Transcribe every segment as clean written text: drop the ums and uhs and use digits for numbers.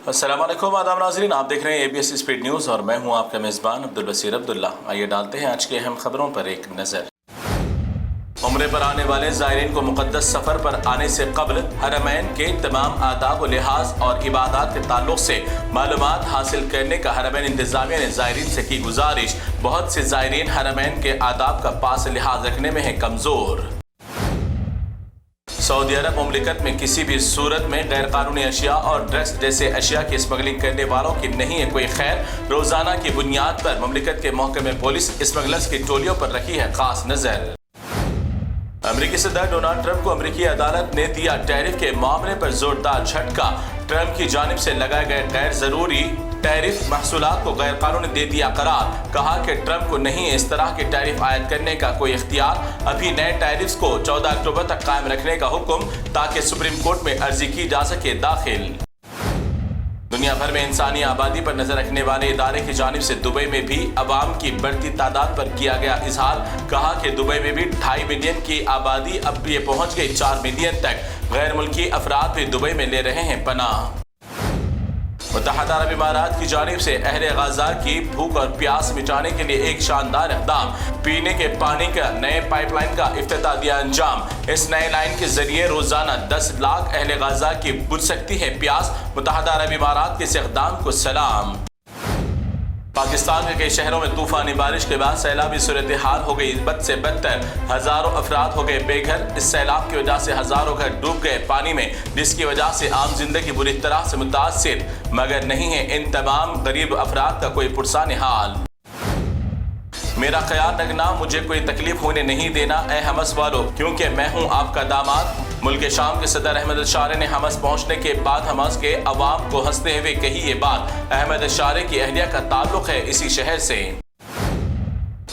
अस्सलाम वालेकुम आदाब नाज़रीन, आप देख रहे हैं ABS स्पीड न्यूज़ और मैं हूं आपका मेज़बान अब्दुल बसीर अब्दुल्ला। आइए डालते हैं आज की अहम खबरों पर एक नज़र। उम्रे पर आने वाले ज़ायरीन को मुक़द्दस सफ़र पर आने से क़ब्ल हरमैन के तमाम आदाब व लिहाज और इबादत के ताल्लुक़ से मालूमात हासिल करने का हरमैन इंतज़ामिया ने ज़ायरीन से की गुजारिश। बहुत से ज़ायरीन हरमैन के आदाब का पास लिहाज रखने में है कमज़ोर। सऊदी अरब मुमलिकत में किसी भी सूरत में गैर कानूनी अशिया और ड्रग्स जैसे अशिया की स्मगलिंग करने वालों की नहीं है कोई खैर। रोजाना की बुनियाद पर मुमलिकत के महकमे पुलिस स्मगलर्स की टोलियों पर रखी है खास नजर। अमेरिकी सदर डोनाल्ड ट्रंप को अमेरिकी अदालत ने दिया टैरिफ के मामले पर जोरदार झटका। ट्रंप की जानिब से लगाए गए गैर जरूरी टैरिफ महसूलात को गैर कानूनी दे दिया करार। कहा कि ट्रंप को नहीं इस तरह के टैरिफ आयद करने का कोई इख्तियार। अभी नए टैरिफ्स को 14 अक्टूबर तक कायम रखने का हुक्म ताकि सुप्रीम कोर्ट में अर्जी की जा सके दाखिल। दुनिया भर में इंसानी आबादी पर नजर रखने वाले इदारे की जानिब से दुबई में भी अवाम की बढ़ती तादाद पर किया गया इजहार। कहा कि दुबई में भी 2.5 मिलियन की आबादी अब ये पहुंच गई 4 मिलियन तक। गैर मुल्की अफराद भी दुबई में ले रहे हैं पनाह। मुत्तहदा अरब इमारात की जानिब से अहले गाजा की भूख और प्यास मिटाने के लिए एक शानदार इक़दाम। पीने के पानी का नए पाइपलाइन का इफ्तिताह दिया अंजाम। इस नए लाइन के जरिए रोजाना 10 लाख अहले गाजा की बुझ सकती है प्यास। मुत्तहदा अरब इमारात के इस इक़दाम को सलाम। पाकिस्तान के कई शहरों में तूफानी बारिश के बाद सैलाबी सूरत हाल हो गई बद से बदतर। हजारों अफराद हो गए बेघर। इस सैलाब की वजह से हजारों घर डूब गए पानी में, जिसकी वजह से आम जिंदगी बुरी तरह से मुतासिर। मगर नहीं है इन तमाम गरीब अफराद का कोई पुरसान हाल। मेरा ख्याल रखना, मुझे कोई तकलीफ होने नहीं देना ए हमस वालों, क्योंकि मैं हूँ आपका दामाद। मुल्क शाम के सदर अहमद अल-शारे ने हमस पहुंचने के बाद हमस के अवाम को हंसते हुए कही ये बात। अहमद अल-शारे की अहलिया का ताल्लुक है इसी शहर से।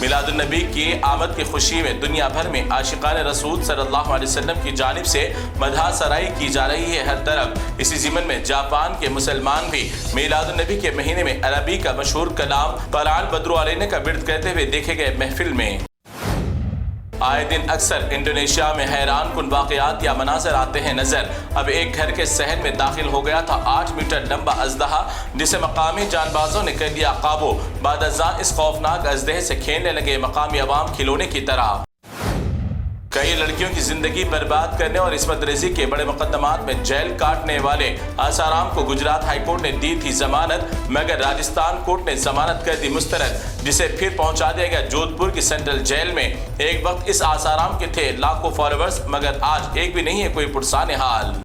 मिलादुन नबी की आमद की खुशी में दुनिया भर में आशिकान रसूल सल्लल्लाहु अलैहि वसल्लम की जानिब से मदह सराई की जा रही है हर तरफ। इसी ज़िमन में जापान के मुसलमान भी मिलादुन नबी के महीने में अरबी का मशहूर कलाम परान बद्र अलैना का विर्द करते हुए देखे गए महफिल में। आए दिन अक्सर इंडोनेशिया में हैरान कुन वाक़यात या मनाज़र आते हैं नजर। अब एक घर के सहन में दाखिल हो गया था 8 मीटर लंबा अजदहा, जिसे मकामी जानबाजों ने कर लिया काबू। बाद अज़ां इस खौफनाक अजदहे से खेलने लगे मकामी अवाम खिलौने की तरह। कई लड़कियों की जिंदगी बर्बाद करने और इस्मत रेज़ी के बड़े मुकदमात में जेल काटने वाले आसाराम को गुजरात हाई कोर्ट ने दी थी जमानत, मगर राजस्थान कोर्ट ने जमानत कर दी मुस्तरद, जिसे फिर पहुंचा दिया गया जोधपुर की सेंट्रल जेल में। एक वक्त इस आसाराम के थे लाखों फॉलोअर्स, मगर आज एक भी नहीं है कोई पुरसान हाल।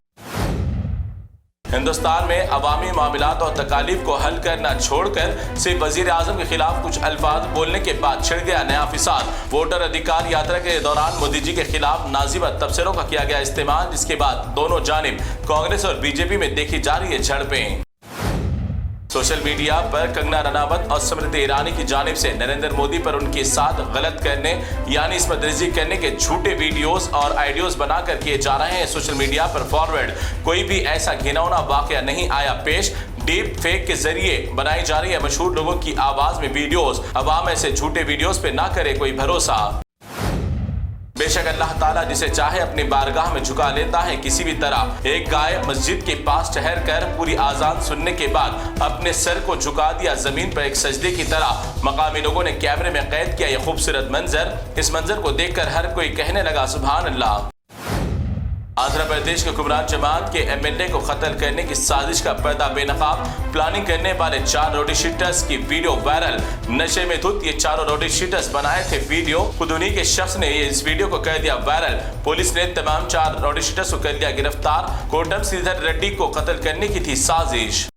हिंदुस्तान में अवामी मामलात और तकालीफ को हल करना छोड़कर सिर्फ वजीर आजम के खिलाफ कुछ अल्फाज बोलने के बाद छिड़ गया नया फिसाद। वोटर अधिकार यात्रा के दौरान मोदी जी के खिलाफ नाजिबा तबसरों का किया गया इस्तेमाल, जिसके बाद दोनों जानिब कांग्रेस और बीजेपी में देखी जा रही है झड़पें। सोशल मीडिया पर कंगना रनावत और स्मृति ईरानी की जानिब से नरेंद्र मोदी पर उनके साथ गलत करने यानी इस्मत रेज़ी करने के झूठे वीडियोस और आइडियोस बनाकर किए जा रहे हैं सोशल मीडिया पर फॉरवर्ड। कोई भी ऐसा घिनौना वाकया नहीं आया पेश। डीप फेक के जरिए बनाई जा रही है मशहूर लोगों की आवाज में वीडियोस। अवाम ऐसे झूठे वीडियोस पे ना करे कोई भरोसा। बेशक अल्लाह ताला जिसे चाहे अपनी बारगाह में झुका लेता है किसी भी तरह। एक गाय मस्जिद के पास ठहर कर पूरी आजान सुनने के बाद अपने सर को झुका दिया जमीन पर एक सजदे की तरह। मकामी लोगों ने कैमरे में कैद किया यह खूबसूरत मंजर। इस मंजर को देखकर हर कोई कहने लगा सुभान अल्लाह। आंध्र प्रदेश के हुक्मरान जमात के एमएलए को कत्ल करने की साजिश का पर्दा बेनकाब। प्लानिंग करने वाले 4 रोडी शीटर्स की वीडियो वायरल। नशे में धुत ये चारों रोडी शीटर्स बनाए थे वीडियो। खुद उन्हीं के शख्स ने इस वीडियो को कर दिया वायरल। पुलिस ने तमाम 4 रोडी शीटर्स को कर लिया गिरफ्तार। कोटम श्रीधर रेड्डी को कत्ल करने की थी साजिश।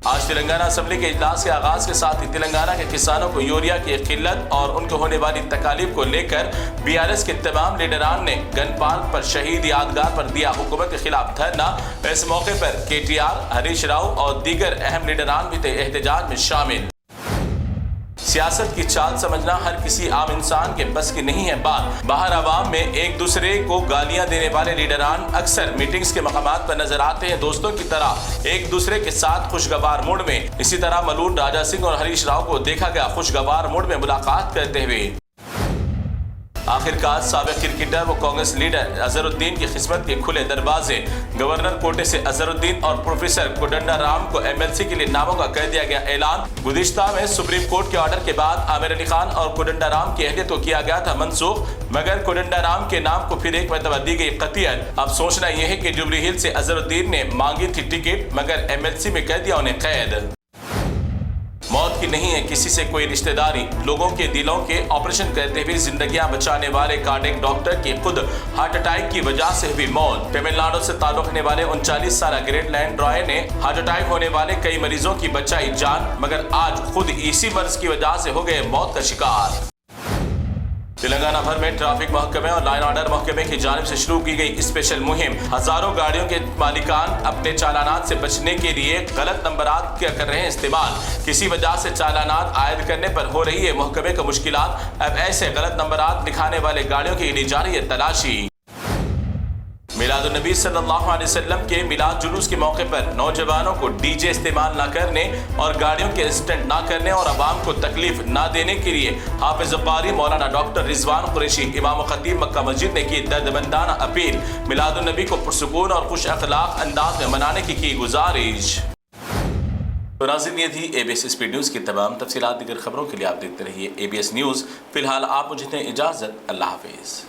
आज तेलंगाना असेंबली के इजलास के आगाज के साथ ही तेलंगाना के किसानों को यूरिया की किल्लत और उनको होने वाली तकालीफ को लेकर बीआरएस के तमाम लीडरान ने गन पार्क पर शहीद यादगार पर दिया हुकूमत के खिलाफ धरना। इस मौके पर केटीआर, हरीश राव और दीगर अहम लीडरान भी थे एहतजाज में शामिल। सियासत की चाल समझना हर किसी आम इंसान के बस की नहीं है बात। बाहर आवाम में एक दूसरे को गालियां देने वाले लीडरान अक्सर मीटिंग्स के मकामात पर नजर आते हैं दोस्तों की तरह, एक दूसरे के साथ खुशगवार मूड में। इसी तरह मलून राजा सिंह और हरीश राव को देखा गया खुशगवार मूड में मुलाकात करते हुए। आखिरकार साबिक क्रिकेटर व कांग्रेस लीडर अजहरुद्दीन की खिस्मत के खुले दरवाजे। गवर्नर कोटे से अजहरुद्दीन और प्रोफेसर कोदंडा राम को MLC के लिए नामों का कर दिया गया ऐलान। गुज़िश्ता में सुप्रीम कोर्ट के ऑर्डर के बाद आमिर अली खान और कोदंडा राम की अहलियत को किया गया था मनसूख, मगर कोदंडा राम के नाम को फिर एक मरतबा दी गई कतियत। अब सोचना यह है कि जुबली हिल से अजहरुद्दीन ने मांगी थी टिकट, मगर MLC में कर दिया उन्हें कैद। मौत की नहीं है किसी से कोई रिश्तेदारी। लोगों के दिलों के ऑपरेशन करते हुए जिंदगियां बचाने वाले कार्डियक डॉक्टर की खुद हार्ट अटैक की वजह से हुई मौत। तमिलनाडु से ताल्लुक रखने वाले 39 साल ग्रेटलैंड रॉय ने हार्ट अटैक होने वाले कई मरीजों की बचाई जान, मगर आज खुद इसी मर्ज की वजह से हो गए मौत का शिकार। तेलंगाना भर में ट्रैफिक महकमे और लाइन ऑर्डर महकमे की जानिब से शुरू की गई स्पेशल मुहिम। हजारों गाड़ियों के मालिकान अपने चालानात से बचने के लिए गलत नंबरात कर रहे हैं इस्तेमाल। किसी वजह से चालानात आयद करने पर हो रही है महकमे को मुश्किलात। अब ऐसे गलत नंबरात दिखाने वाले गाड़ियों की ली जा रही है तलाशी। मिलादुन्नबी सल्लल्लाहु अलैहि वसल्लम के मिलाद जुलूस के मौके पर नौजवानों को डीजे इस्तेमाल न करने और गाड़ियों के एक्सीडेंट न करने और अवाम को तकलीफ न देने के लिए हाफिज कारी मौलाना डॉक्टर रिजवान कुरैशी इमाम खतीब मक्का मस्जिद ने की दर्दमंदाना अपील। मिलादुन्नबी को पुरसुकून और खुश अखलाक अंदाज में मनाने की गुजारिश। तो नाज़रीन, ये थी ABS स्पीड न्यूज़ की तमाम तफसीलात। दीगर खबरों के लिए आप देखते रहिए ABS न्यूज़। फिलहाल आप मुझे दें इजाज़त। अल्लाह हाफिज़।